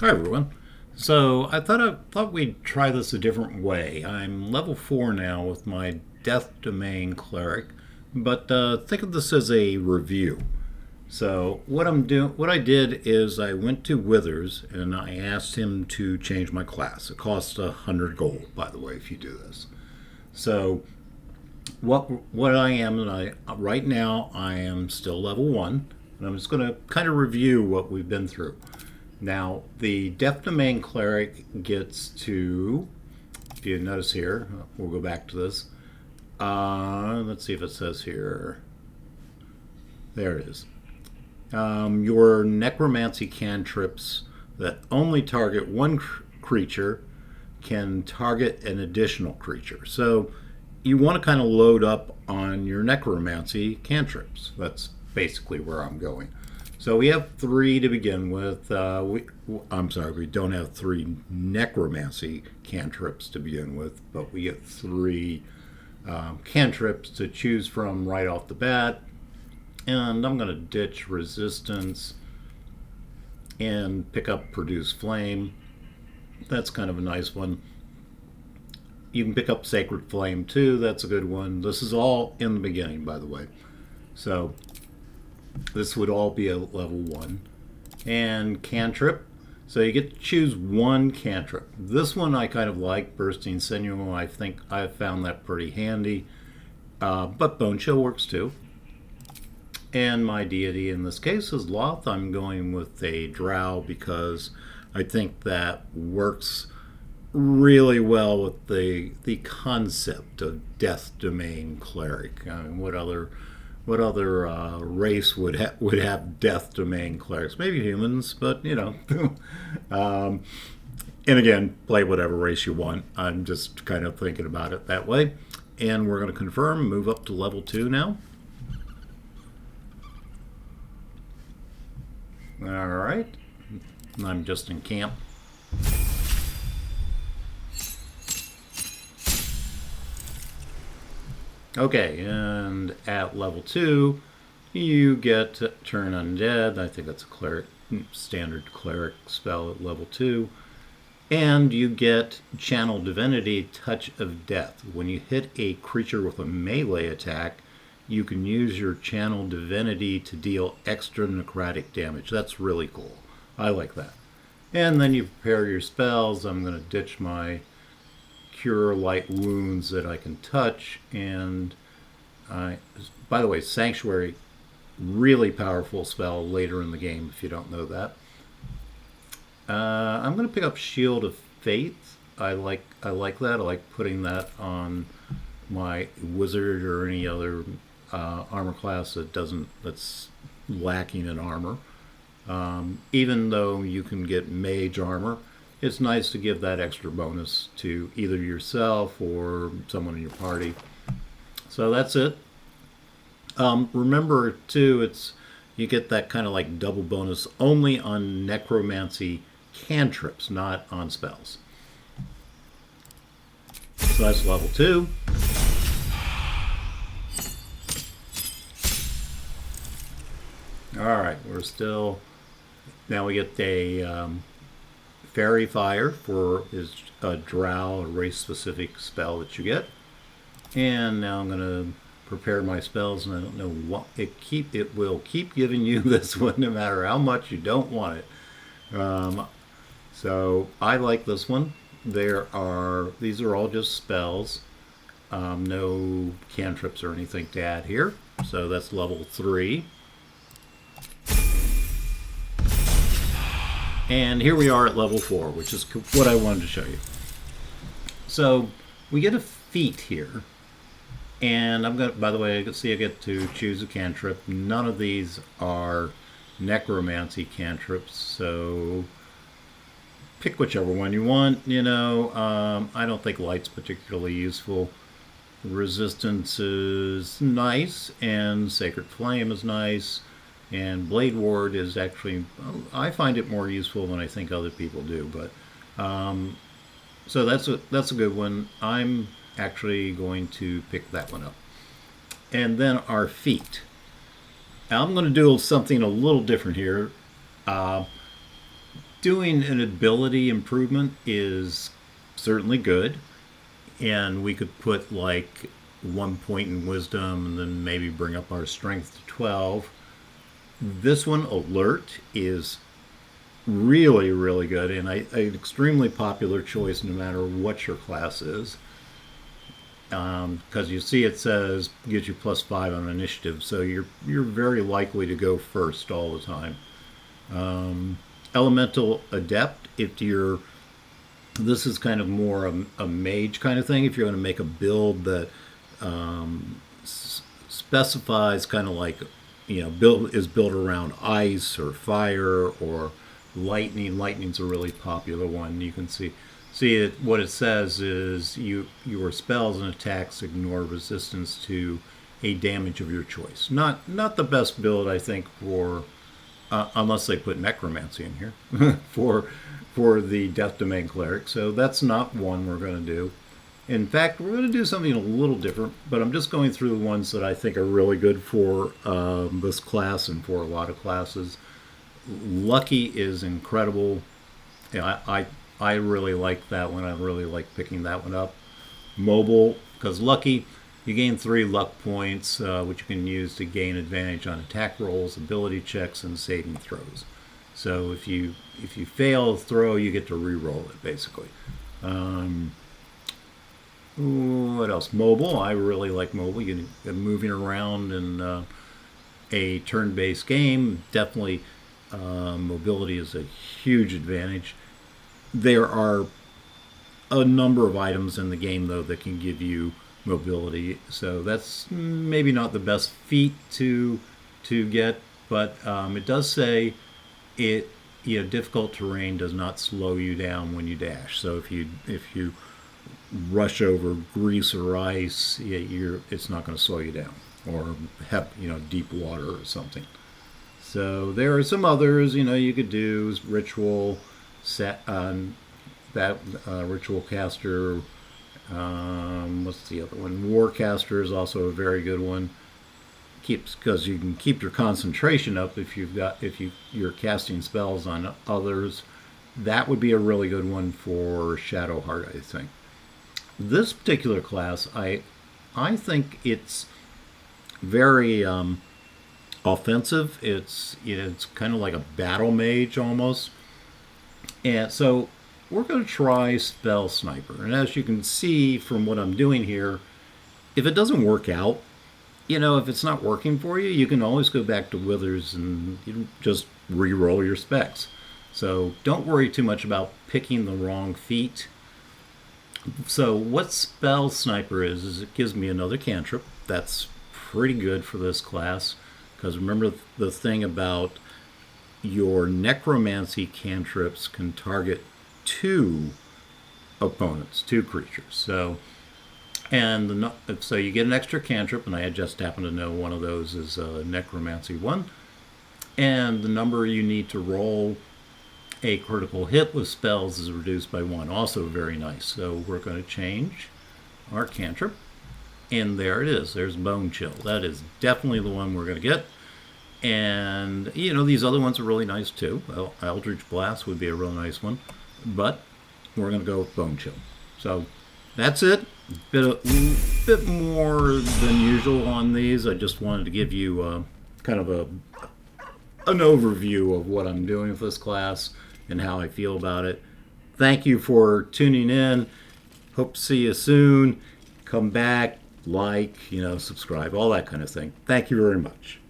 Hi everyone. So I thought we'd try this a different way. I'm level 4 now with my Death Domain Cleric, but think of this as a review. So what I did is I went to Withers and I asked him to change my class. It costs 100 gold, by the way, if you do this. So what I am, and I right now I am still level 1, and I'm just going to kind of review what we've been through. Now, the Death Domain Cleric gets to, if you notice here, we'll go back to this. Let's see if it says here. There it is. Your necromancy cantrips that only target one creature can target an additional creature. So you want to kind of load up on your necromancy cantrips. That's basically where I'm going. So we have 3 to begin with. I'm sorry, we don't have 3 necromancy cantrips to begin with, but we get 3 cantrips to choose from right off the bat. And I'm going to ditch resistance and pick up produce flame. That's kind of a nice one. You can pick up sacred flame too. That's a good one. This is all in the beginning, by the way. So this would all be a level 1. And cantrip. So you get to choose one cantrip. This one I kind of like, Bursting Sinew. I think I've found that pretty handy. But Bone Chill works too. And my deity in this case is Loth. I'm going with a drow because I think that works really well with the concept of Death Domain Cleric. I mean, what other race would have Death Domain Clerics? Maybe humans, but you know. And again, play whatever race you want. I'm just kind of thinking about it that way. And we're going to confirm, move up to level 2 now. All right. I'm just in camp. Okay, and at level 2, you get Turn Undead. I think that's a cleric, standard cleric spell at level 2. And you get Channel Divinity, Touch of Death. When you hit a creature with a melee attack, you can use your Channel Divinity to deal extra necrotic damage. That's really cool. I like that. And then you prepare your spells. I'm going to ditch my Cure Light Wounds that I can touch. And by the way, Sanctuary, really powerful spell later in the game if you don't know that. I'm going to pick up Shield of Fate. I like that. I like putting that on my wizard or any other armor class that's lacking in armor. Even though you can get mage armor, it's nice to give that extra bonus to either yourself or someone in your party. So that's it. Remember too, you get that kind of like double bonus only on necromancy cantrips, not on spells. So that's level 2. Alright, we're still... Now we get a Fairy Fire for is a drow, a race-specific spell that you get. And now I'm going to prepare my spells, and I don't know what... It will keep giving you this one no matter how much you don't want it. So I like this one. These are all just spells. No cantrips or anything to add here. So that's level 3. And here we are at level 4, which is what I wanted to show you. So we get a feat here. And I'm going to, by the way, see I get to choose a cantrip. None of these are necromancy cantrips, so pick whichever one you want. I don't think light's particularly useful. Resistance is nice, and Sacred Flame is nice, and Blade Ward is actually, I find it more useful than I think other people do. But so that's a good one. I'm actually going to pick that one up. And then our feat. Now I'm going to do something a little different here. doing an ability improvement is certainly good, and we could put like 1 point in wisdom and then maybe bring up our strength to 12. This one, alert, is really, really good, and an extremely popular choice no matter what your class is. Because you see it says gives you +5 on initiative, so you're very likely to go first all the time. Elemental adept, if you're this is kind of more a mage kind of thing. If you're going to make a build that specifies kind of like built around ice or fire or lightning. Lightning's a really popular one. You can see it. What it says is your spells and attacks ignore resistance to a damage of your choice. Not the best build, I think, for unless they put necromancy in here for the Death Domain Cleric. So that's not one we're going to do. In fact, we're going to do something a little different, but I'm just going through the ones that I think are really good for this class and for a lot of classes. Lucky is incredible. I really like that one. I really like picking that one up. Mobile, because Lucky, you gain 3 luck points, which you can use to gain advantage on attack rolls, ability checks, and saving throws. So if you fail a throw, you get to re-roll it, basically. What else? Mobile. I really like mobile. You're moving around in a turn-based game. Definitely, mobility is a huge advantage. There are a number of items in the game, though, that can give you mobility. So that's maybe not the best feat to get, but it does say difficult terrain does not slow you down when you dash. So if you rush over grease or ice, it's not going to slow you down, or have deep water or something. So there are some others you could do. Ritual set that ritual caster. What's the other one? Warcaster is also a very good one. Because you can keep your concentration up if you're casting spells on others. That would be a really good one for Shadowheart, I think. This particular class, I think it's very offensive. It's kind of like a battle mage almost. And so we're going to try Spell Sniper. And as you can see from what I'm doing here, if it doesn't work out, if it's not working for you, you can always go back to Withers and just re-roll your specs. So don't worry too much about picking the wrong feat. So what Spell Sniper is it gives me another cantrip. That's pretty good for this class, because remember the thing about your necromancy cantrips can target 2 opponents, 2 creatures. So you get an extra cantrip, and I just happen to know one of those is a necromancy 1. And the number you need to roll a critical hit with spells is reduced by 1. Also very nice. So we're going to change our cantrip. And there it is. There's Bone Chill. That is definitely the one we're going to get. And, these other ones are really nice too. Well, Eldritch Blast would be a real nice one. But we're going to go with Bone Chill. So that's it. Bit more than usual on these. I just wanted to give you kind of an overview of what I'm doing with this class and how I feel about it. Thank you for tuning in. Hope to see you soon. Come back, subscribe, all that kind of thing. Thank you very much.